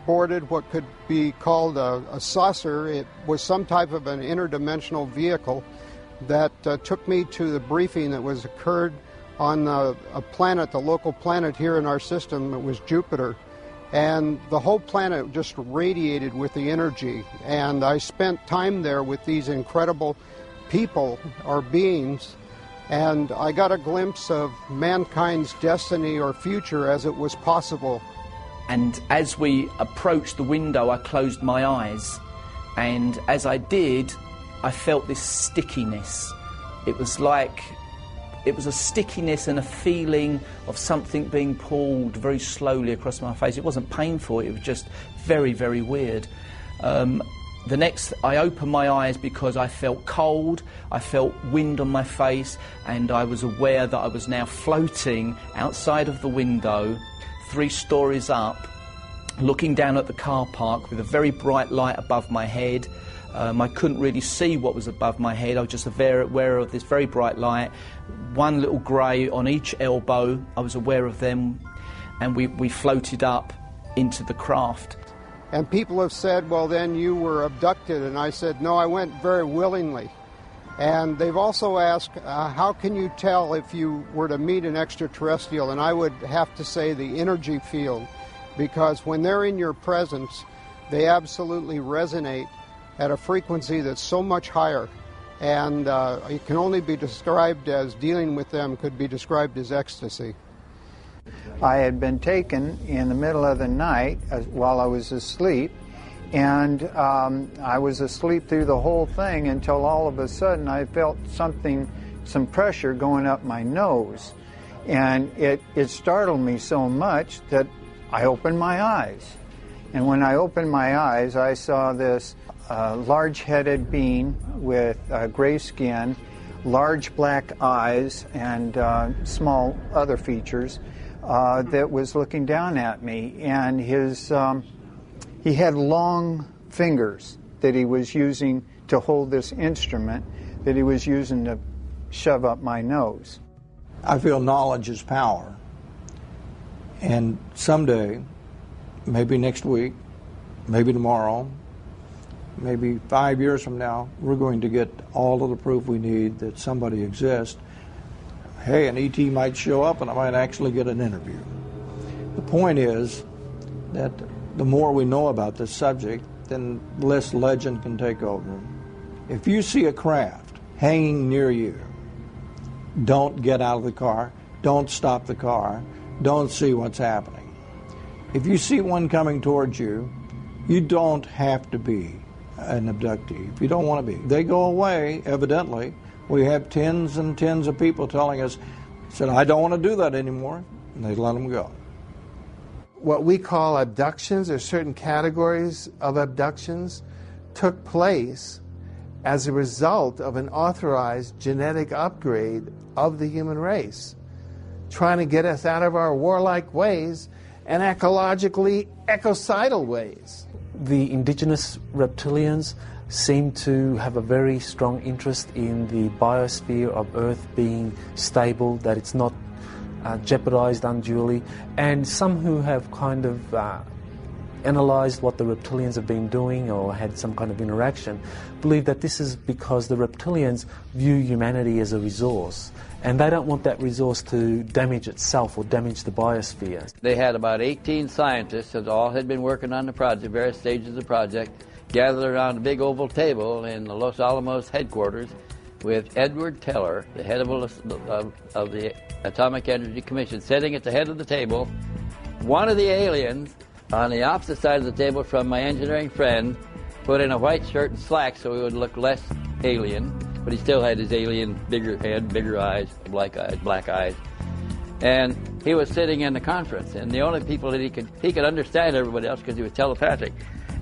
boarded what could be called a saucer. It was some type of an interdimensional vehicle that took me to the briefing that was occurred on a planet, the local planet here in our system. It was Jupiter. And the whole planet just radiated with the energy. And I spent time there with these incredible people or beings, and I got a glimpse of mankind's destiny or future as it was possible. And as we approached the window, I closed my eyes, and as I did, I felt this stickiness. It was a stickiness and a feeling of something being pulled very slowly across my face. It wasn't painful, it was just very, very weird. I opened my eyes because I felt cold, I felt wind on my face, and I was aware that I was now floating outside of the window, 3 stories up, looking down at the car park with a very bright light above my head. I couldn't really see what was above my head. I was just aware of this very bright light. One little grey on each elbow, I was aware of them, and we floated up into the craft. And people have said, well, then you were abducted. And I said, no, I went very willingly. And they've also asked, how can you tell if you were to meet an extraterrestrial? And I would have to say the energy field, because when they're in your presence, they absolutely resonate at a frequency that's so much higher. And it can only be described as, dealing with them could be described as ecstasy. I had been taken in the middle of the night while I was asleep, and I was asleep through the whole thing until all of a sudden I felt some pressure going up my nose. And it startled me so much that I opened my eyes. And when I opened my eyes, I saw this large-headed being with gray skin, large black eyes, and small other features that was looking down at me. And he had long fingers that he was using to hold this instrument that he was using to shove up my nose. I feel knowledge is power. And someday, maybe next week, maybe tomorrow, maybe 5 years from now, we're going to get all of the proof we need that somebody exists. Hey, an ET might show up and I might actually get an interview. The point is that the more we know about this subject, then less legend can take over. If you see a craft hanging near you, don't get out of the car, don't stop the car, don't see what's happening. If you see one coming towards you, you don't have to be an abductee if you don't want to be. They go away, evidently. We have tens and tens of people telling us, said, I don't want to do that anymore, and they let them go. What we call abductions, or certain categories of abductions, took place as a result of an authorized genetic upgrade of the human race, trying to get us out of our warlike ways and ecologically ecocidal ways. The indigenous reptilians seem to have a very strong interest in the biosphere of Earth being stable, that it's not jeopardized unduly, and some who have kind of analyzed what the reptilians have been doing or had some kind of interaction believe that this is because the reptilians view humanity as a resource, and they don't want that resource to damage itself or damage the biosphere. They had about 18 scientists that all had been working on the project, various stages of the project, gathered around a big oval table in the Los Alamos headquarters with Edward Teller, the head of the Atomic Energy Commission, sitting at the head of the table. One of the aliens on the opposite side of the table from my engineering friend put in a white shirt and slacks so he would look less alien, but he still had his alien bigger head, bigger eyes, black eyes. And he was sitting in the conference, and the only people that he could understand everybody else because he was telepathic.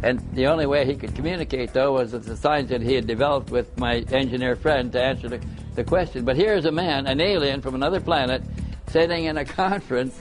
And the only way he could communicate, though, was the signs that he had developed with my engineer friend to answer the question. But here's a man, an alien from another planet, sitting in a conference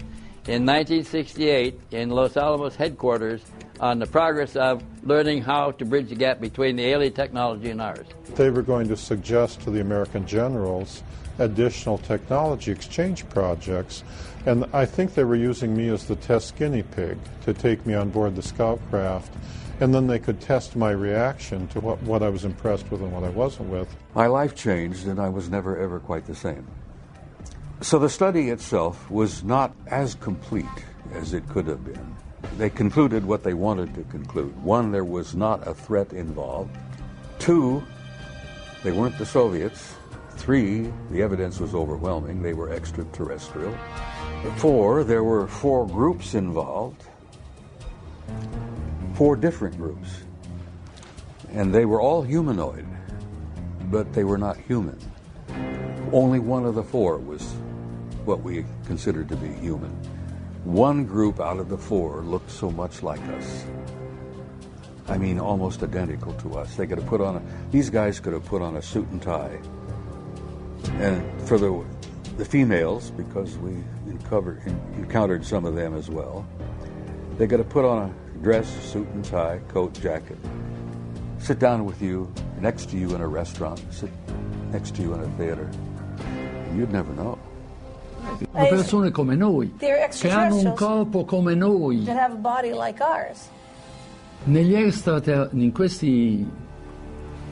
in 1968 in Los Alamos headquarters on the progress of learning how to bridge the gap between the alien technology and ours. They were going to suggest to the American generals additional technology exchange projects, and I think they were using me as the test guinea pig to take me on board the scout craft, and then they could test my reaction to what I was impressed with and what I wasn't with. My life changed, and I was never ever quite the same. So the study itself was not as complete as it could have been. They concluded what they wanted to conclude. One, there was not a threat involved. Two, they weren't the Soviets. Three, the evidence was overwhelming. They were extraterrestrial. Four, there were 4 groups involved. 4 different groups. And they were all humanoid, but they were not human. Only one of the 4 was what we considered to be human. One group out of the 4 looked so much like us. I mean, almost identical to us. They could have put on these guys could have put on a suit and tie. And for the females, because we encountered some of them as well, they could have put on a dress, suit and tie, coat, jacket, sit down with you, next to you in a restaurant, sit next to you in a theater. You'd never know. Sono persone come noi, che hanno un corpo come noi. That have a body like ours. In questi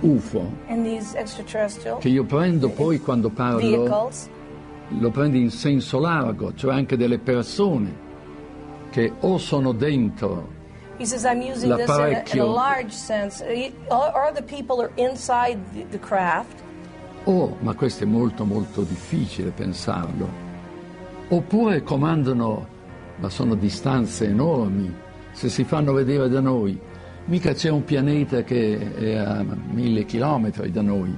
UFO, And these extraterrestrial che io prendo poi quando parlo, vehicles, lo prendo in senso largo, cioè anche delle persone che o sono dentro. he says, I'm using this in a large sense. Or the people are inside the craft. Ma questo è molto molto difficile pensarlo. Oppure comandano, ma sono distanze enormi. Se si fanno vedere da noi, mica c'è un pianeta che è a 1000 chilometri da noi.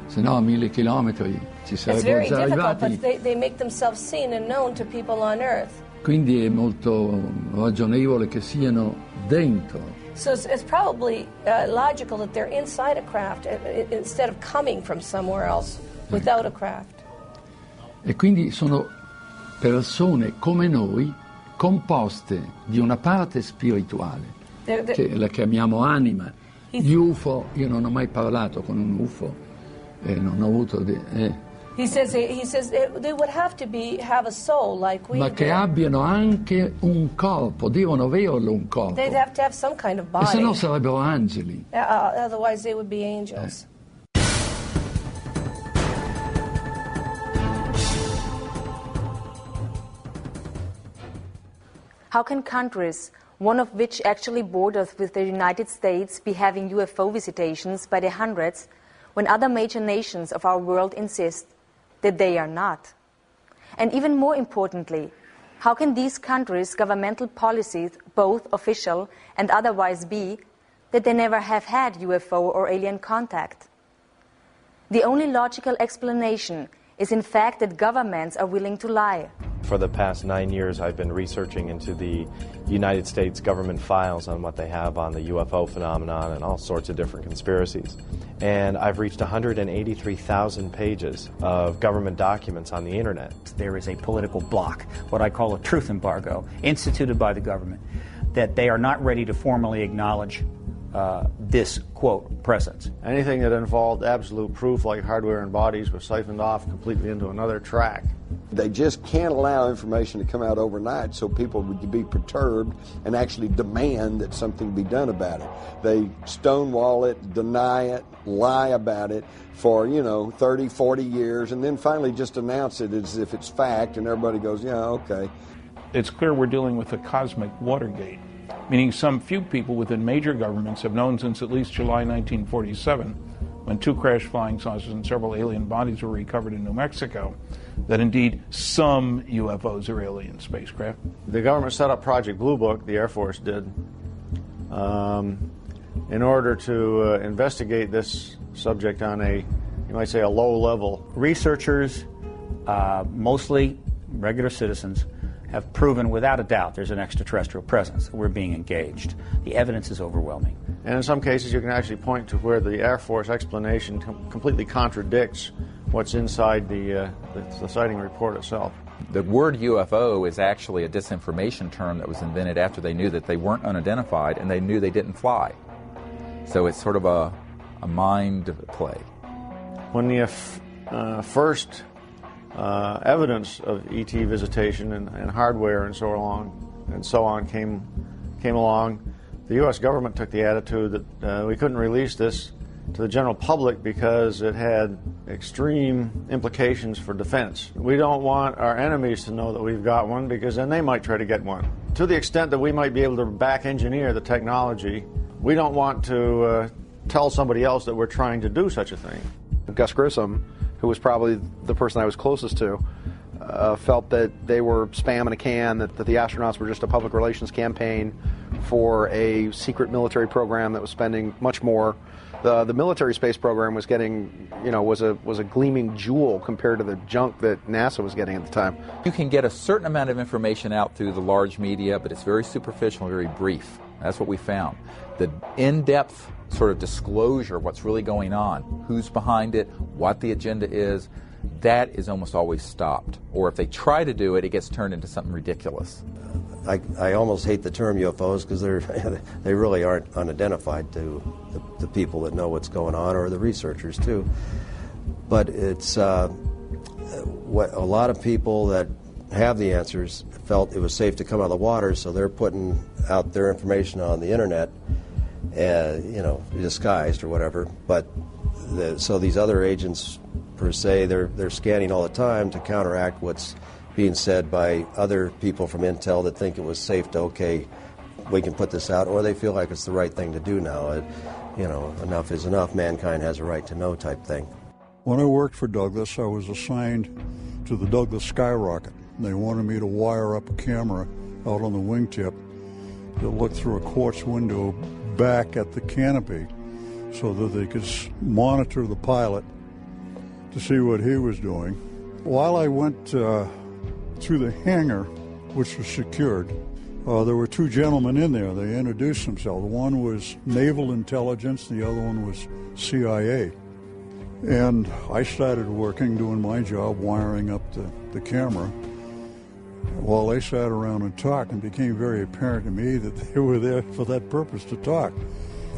Se no a 1000 chilometri ci sarebbero già arrivati. But they make themselves seen and known to people on Earth. Quindi è molto ragionevole che siano dentro. So it's probably logical that they're inside a craft instead of coming from somewhere else without a craft. E quindi sono persone come noi, composte di una parte spirituale, che la chiamiamo anima. Gli UFO, io non ho mai parlato con un UFO, non ho avuto... He says they would have to have a soul like we do. Ma che abbiano anche un corpo, devono averlo un corpo. They'd have to have some kind of body. E se no sarebbero angeli. Otherwise they would be angels. How can countries, one of which actually borders with the United States, be having UFO visitations by the hundreds when other major nations of our world insist that they are not? And even more importantly, how can these countries' governmental policies, both official and otherwise, be that they never have had UFO or alien contact? The only logical explanation is in fact that governments are willing to lie. For the past 9 years, I've been researching into the United States government files on what they have on the UFO phenomenon and all sorts of different conspiracies. And I've reached 183,000 pages of government documents on the internet. There is a political block, what I call a truth embargo, instituted by the government, that they are not ready to formally acknowledge this, quote, presence. Anything that involved absolute proof, like hardware and bodies, was siphoned off completely into another track. They just can't allow information to come out overnight so people would be perturbed and actually demand that something be done about it. They stonewall it, deny it, lie about it for, 30, 40 years, and then finally just announce it as if it's fact, and everybody goes, yeah, okay. It's clear we're dealing with a cosmic Watergate, meaning some few people within major governments have known since at least July 1947, when 2 crashed flying saucers and several alien bodies were recovered in New Mexico, that indeed some UFOs are alien spacecraft. The government set up Project Blue Book, the Air Force did, in order to investigate this subject on you might say, a low level. Researchers, mostly regular citizens, have proven without a doubt there's an extraterrestrial presence. We're being engaged. The evidence is overwhelming. And in some cases you can actually point to where the Air Force explanation completely contradicts what's inside the sighting report itself. The word UFO is actually a disinformation term that was invented after they knew that they weren't unidentified and they knew they didn't fly. So it's sort of a mind play. When the first evidence of ET visitation and hardware and so on came along, the U.S. government took the attitude that we couldn't release this to the general public because it had extreme implications for defense. We don't want our enemies to know that we've got one because then they might try to get one. To the extent that we might be able to back engineer the technology, we don't want to tell somebody else that we're trying to do such a thing. Gus Grissom, who was probably the person I was closest to, felt that they were spam in a can, that the astronauts were just a public relations campaign for a secret military program that was spending much more. The military space program was getting, was a gleaming jewel compared to the junk that NASA was getting at the time. You can get a certain amount of information out through the large media, but it's very superficial, very brief. That's what we found. The in-depth sort of disclosure of what's really going on, who's behind it, what the agenda is, that is almost always stopped. Or if they try to do it, it gets turned into something ridiculous. I almost hate the term UFOs because they really aren't unidentified to the people that know what's going on, or the researchers too. But it's what a lot of people that have the answers felt it was safe to come out of the water, so they're putting out their information on the internet, disguised or whatever. But so these other agents, per se, they're scanning all the time to counteract what's being said by other people from Intel that think it was safe to, okay, we can put this out, or they feel like it's the right thing to do now. Enough is enough, mankind has a right to know type thing. When I worked for Douglas, I was assigned to the Douglas Skyrocket. They wanted me to wire up a camera out on the wingtip that looked through a quartz window back at the canopy so that they could monitor the pilot to see what he was doing. While I went through the hangar, which was secured, there were two gentlemen in there. They introduced themselves. One was Naval Intelligence, the other one was CIA. And I started working, doing my job, wiring up the camera, while they sat around and talked, and it became very apparent to me that they were there for that purpose, to talk.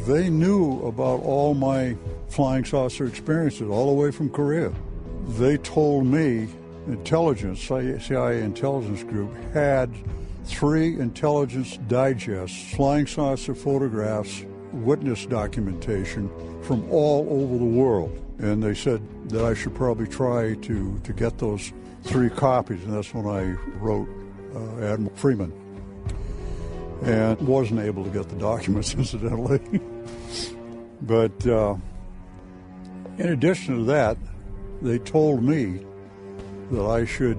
They knew about all my flying saucer experiences, all the way from Korea. They told me intelligence, CIA intelligence group, had 3 intelligence digests, flying saucer photographs, witness documentation from all over the world. And they said that I should probably try to get those 3 copies, and that's when I wrote Admiral Freeman. And wasn't able to get the documents, incidentally. But in addition to that, they told me that I should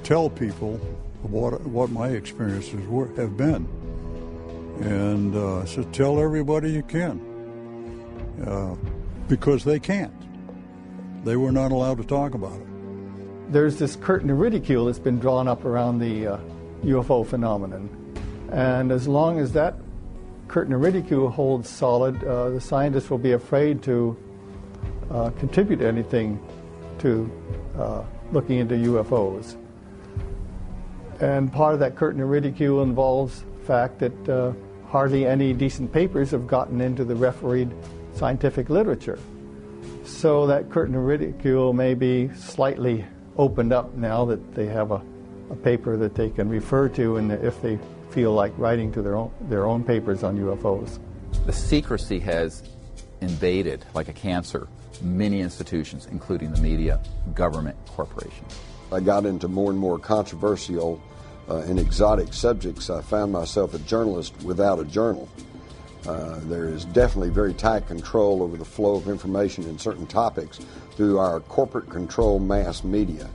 tell people what my experiences have been. And I said, tell everybody you can. Because they can't. They were not allowed to talk about it. There's this curtain of ridicule that's been drawn up around the UFO phenomenon. And as long as that curtain of ridicule holds solid, the scientists will be afraid to contribute anything to looking into UFOs. And part of that curtain of ridicule involves the fact that hardly any decent papers have gotten into the refereed scientific literature. So that curtain of ridicule may be slightly opened up now that they have a paper that they can refer to, and if they feel like writing to their own papers on UFOs. The secrecy has invaded, like a cancer, many institutions, including the media, government, corporations. I got into more and more controversial and exotic subjects. I found myself a journalist without a journal. There is definitely very tight control over the flow of information in certain topics through our corporate control mass media.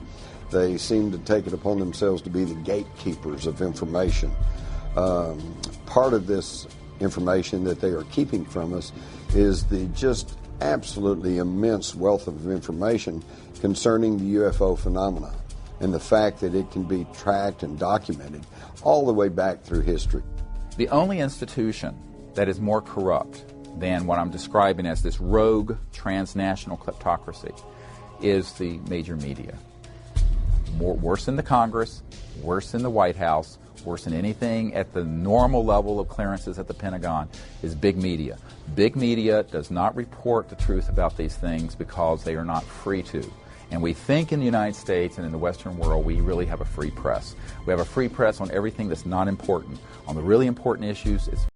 They seem to take it upon themselves to be the gatekeepers of information. Part of this information that they are keeping from us is the just absolutely immense wealth of information concerning the UFO phenomena and the fact that it can be tracked and documented all the way back through history. The only institution that is more corrupt than what I'm describing as this rogue transnational kleptocracy is the major media. worse than the Congress, worse than the White House, worse than anything at the normal level of clearances at the Pentagon, is big media. Big media does not report the truth about these things because they are not free to. And we think in the United States and in the Western world we really have a free press. We have a free press on everything that's not important. On the really important issues, it's